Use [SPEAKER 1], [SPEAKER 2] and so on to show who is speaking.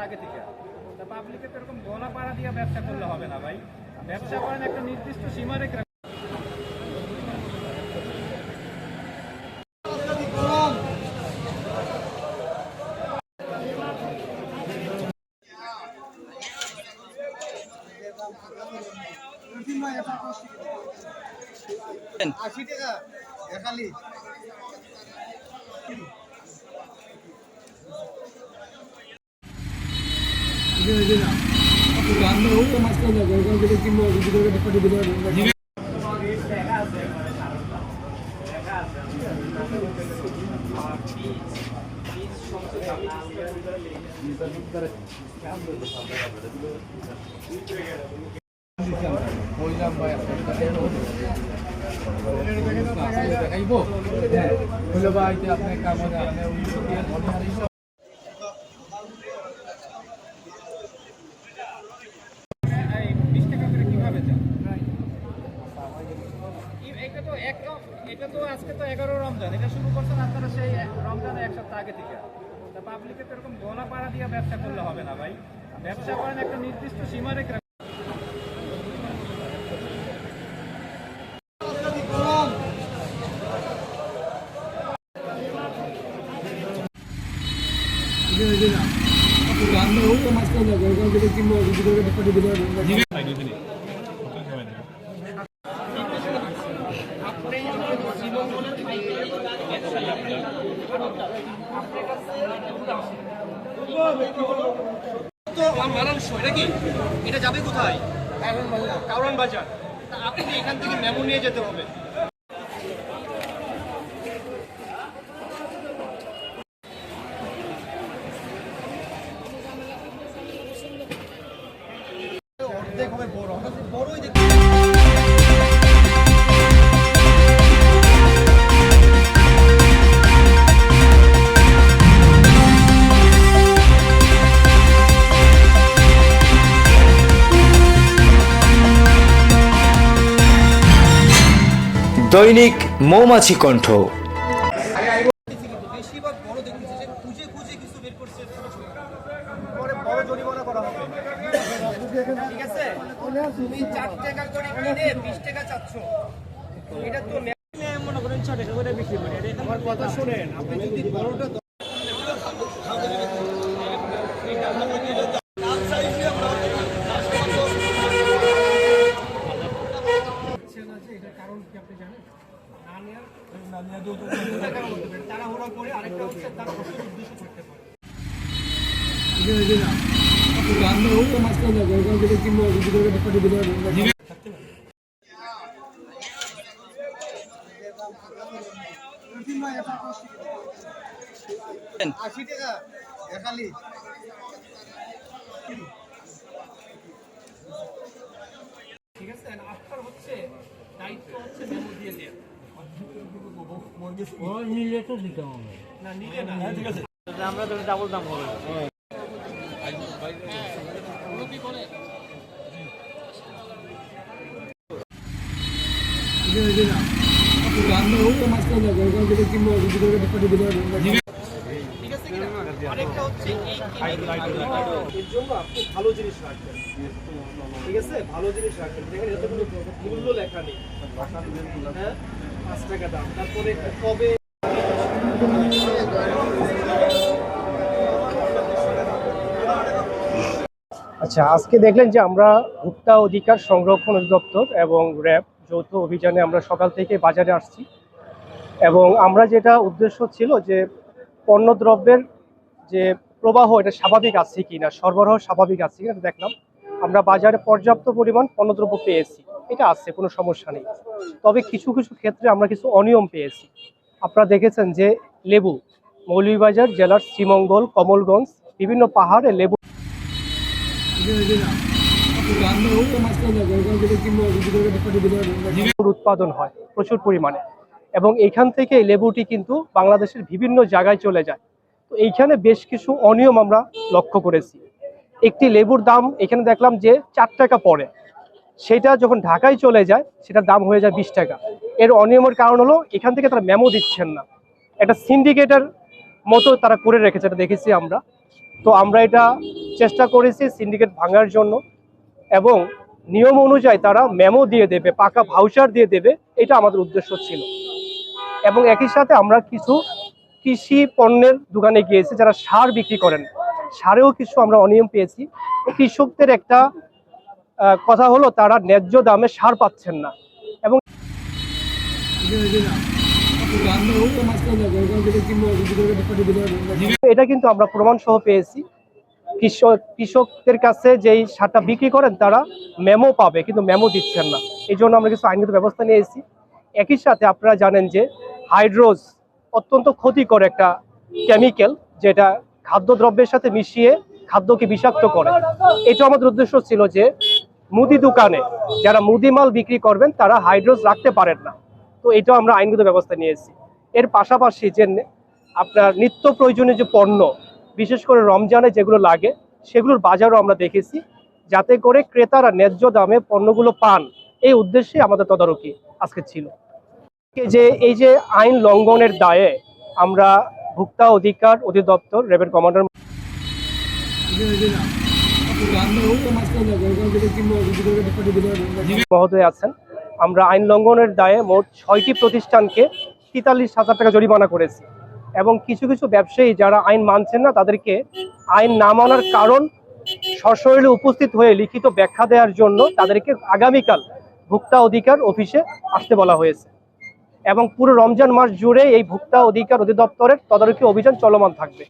[SPEAKER 1] আগে থেকে। তা পাবলিকে তো এরকম গলা পাড়া দিয়ে ব্যবসা করলে হবে না ভাই। ব্যবসা করেন একটা নির্দিষ্ট সীমা রেখে। এটা তো আজকে তো 11 রমজান, এটা শুরু করছেন আপনারা সেই রমজানের এক সপ্তাহ আগে থেকে। তা পাবলিকে তো এরকম গলা পাড়া দিয়ে ব্যবসা করলে হবে না ভাই। ব্যবসা করেন একটা নির্দিষ্ট সীমা রেখে। এটা যাবে কোথায়? কারওয়ান বাজার। তা আপনি এখান থেকে মেমো নিয়ে যেতে হবে। অর্ধেক হবে বড়, বড়ই দেখতে।
[SPEAKER 2] দৈনিক মৌমাছি কণ্ঠ।
[SPEAKER 1] বেশিরভাগ বড় দেখতেছি যে খুঁজে খুঁজে কিছু বের করছে, পরে বড় জরিমানা করা হবে। ঠিক আছে, তুমি 4 টাকা করে কিনে 20 টাকা চাচ্ছ, এটা তো মনে করেন 6 টাকা করে বিক্রি করে। আমার কথা শুনেন, আপনি যদি বড়টা তাড়াহুড়া করে, আরেকটা হচ্ছে তার উদ্দেশ্য করতে পারে। ঠিক আছে, আপনার হচ্ছে দায়িত্ব হচ্ছে মেমো দিয়ে দেয়া। নিলে তো দিতে হবে না, নিলে না। ঠিক আছে, আমরা তো ডাবল দাম হবে। আরেকটা হচ্ছে এর জন্য আপনি ভালো জিনিস রাখবেন। ঠিক আছে, ভালো জিনিস রাখবেন। দেখেন এত কোনো মূল্য লেখা নেই। হ্যাঁ, 5 টাকা দাম। তারপরে কবে আচ্ছা, আজকে দেখলেন যে আমরা ভোক্তা অধিকার সংরক্ষণ অধিদপ্তর এবং র্যাব যৌথ অভিযানে আমরা সকাল থেকে বাজারে আসছি, এবং আমরা যেটা উদ্দেশ্য ছিল যে পণ্যদ্রব্যের যে প্রবাহ এটা স্বাভাবিক আছে কিনা, সরবরাহ স্বাভাবিক আছে কিনা দেখলাম। আমরা বাজারে পর্যাপ্ত পরিমাণ পণ্যদ্রব্য পেয়েছি, এটা আছে, কোনো সমস্যা নেই। তবে কিছু কিছু ক্ষেত্রে আমরা কিছু অনিয়ম পেয়েছি। আপনারা দেখেছেন যে লেবু, মৌলভীবাজার জেলার শ্রীমঙ্গল, কমলগঞ্জ বিভিন্ন পাহাড়ে লেবু উৎপাদন হয় প্রচুর পরিমাণে, এবং এইখান থেকে লেবুটি কিন্তু বাংলাদেশের বিভিন্ন জায়গায় চলে যায়। তো এইখানে বেশ কিছু অনিয়ম আমরা লক্ষ্য করেছি। একটি লেবুর দাম এখানে দেখলাম যে 4 টাকা পড়ে, সেটা যখন ঢাকায় চলে যায় সেটার দাম হয়ে যায় 20 টাকা। এর অনিয়মের কারণ হলো এখান থেকে তারা মেমো দিচ্ছেন না, একটা সিন্ডিকেটের মতো তারা করে রেখেছে, এটা দেখেছি আমরা। তো আমরা এটা চেষ্টা করেছি সিন্ডিকেট ভাঙার জন্য, এবং নিয়ম অনুযায়ী তারা মেমো দিয়ে দেবে, পাকা ভাউচার দিয়ে দেবে, এটা আমাদের উদ্দেশ্য ছিল। এবং একই সাথে আমরা কিছু কৃষি পণ্যের দোকানে গিয়েছি যারা সার বিক্রি করেন, সারেও কিছু আমরা অনিয়ম পেয়েছি। কৃষকদের একটা কথা হলো তারা ন্যায্য দামে সার পাচ্ছেন না, এবং এটা কিন্তু আমরা প্রমাণ সহ পেয়েছি। কৃষকদের কাছে যেই সারটা বিক্রি করেন তারা মেমো পাবে, কিন্তু মেমো দিচ্ছেন না। এই জন্য আমরা কিছু আইনগত ব্যবস্থা নিয়েছি। একই সাথে আপনারা জানেন যে হাইড্রোজ অত্যন্ত ক্ষতিকর একটা কেমিক্যাল, যেটা খাদ্যদ্রব্যের সাথে মিশিয়ে খাদ্যকে বিষাক্ত করে। এটা আমাদের উদ্দেশ্য ছিল যে মুদি দোকানে যারা মুদি মাল বিক্রি করবেন তারা হাইড্রোজ রাখতে পারেন না। তো এটাও আমরা আইনগত ব্যবস্থা নিয়েছি। এর পাশাপাশি যে আপনার নিত্য প্রয়োজনীয় যে পণ্য, বিশেষ করে রমজানে যেগুলো লাগে, সেগুলোর বাজারও আমরা দেখেছি, যাতে করে ক্রেতারা ন্যায্য দামে পণ্যগুলো পান। এই উদ্দেশ্যে আমাদের তদারকি আজকে ছিল। এই যে আইন লঙ্ঘনের দায়ে আমরা ভোক্তা অধিকার অধিদপ্তর র্যাবের কমান্ডার মহোদয় আছেন, আমরা আইন লঙ্ঘনের দায়ে মোট 6টি প্রতিষ্ঠানকে 43,000 টাকা জরিমানা করেছি। এবং কিছু কিছু ব্যবসায়ী যারা আইন মানছেন না তাদেরকে আইন না মানার কারণ সশরীরে উপস্থিত হয়ে লিখিত ব্যাখ্যা দেওয়ার জন্য তাদেরকে আগামীকাল ভোক্তা অধিকার অফিসে আসতে বলা হয়েছে। এবং পুরো রমজান মাস জুড়ে এই ভোক্তা অধিকার অধিদপ্তরের তদারকি অভিযান চলমান থাকবে।